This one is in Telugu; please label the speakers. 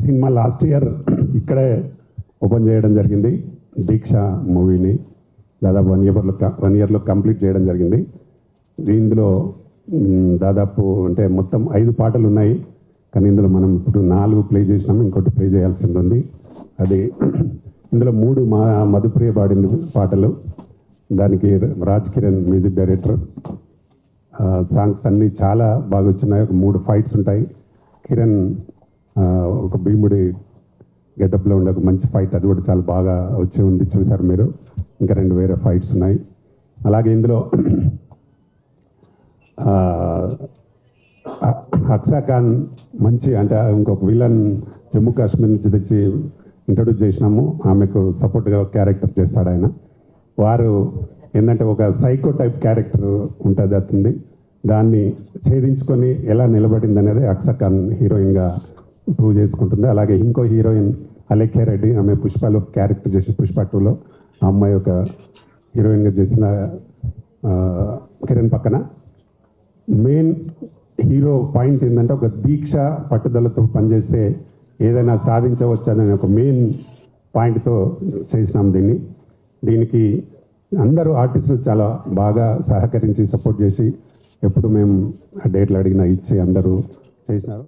Speaker 1: సినిమా లాస్ట్ ఇయర్ ఇక్కడే ఓపెన్ చేయడం జరిగింది. దీక్ష మూవీని దాదాపు 1 ఇయర్లో కంప్లీట్ చేయడం జరిగింది. ఇందులో దాదాపు అంటే మొత్తం 5 పాటలు ఉన్నాయి. కానీ ఇందులో మనం ఇప్పుడు 4 ప్లే చేసినాము, ఇంకోటి ప్లే చేయాల్సింది ఉంది. అది ఇందులో 3 మధుప్రియ పాడింది పాటలు. దానికి Raj Kiran music director. Songs అన్నీ చాలా బాగా వచ్చినాయి. ఒక 3 ఫైట్స్ ఉంటాయి. కిరణ్ ఒక భీముడి గెటప్లో ఉండే ఒక మంచి ఫైట్, అది కూడా చాలా బాగా వచ్చి ఉంది, చూసారు మీరు. ఇంకా 2 వేరే ఫైట్స్ ఉన్నాయి. అలాగే ఇందులో అక్సా ఖాన్ మంచి అంటే ఇంకొక విలన్ జమ్మూ కాశ్మీర్ నుంచి తెచ్చి ఇంట్రడ్యూస్ చేసినాము. ఆమెకు సపోర్ట్గా క్యారెక్టర్ చేస్తాడు ఆయన. వారు ఏంటంటే ఒక సైకో టైప్ క్యారెక్టర్ ఉంటుంది అతనిది. దాన్ని ఛేదించుకొని ఎలా నిలబడింది అనేది అక్సా ఖాన్ హీరోయిన్గా ప్రూవ్ చేసుకుంటుంది. అలాగే ఇంకో హీరోయిన్ అలేఖ్య రెడ్డి, ఆమె పుష్పలో క్యారెక్టర్ చేసి పుష్ప 2లో ఆ అమ్మాయి ఒక హీరోయిన్గా చేసిన కిరణ్ పక్కన. మెయిన్ హీరో పాయింట్ ఏంటంటే ఒక దీక్ష పట్టుదలతో పనిచేస్తే ఏదైనా సాధించవచ్చు అనే ఒక మెయిన్ పాయింట్తో చేసినాం దీనికి అందరూ ఆర్టిస్టులు చాలా బాగా సహకరించి సపోర్ట్ చేసి ఎప్పుడు మేము డేట్లు అడిగినా ఇచ్చి అందరూ చేసినారు.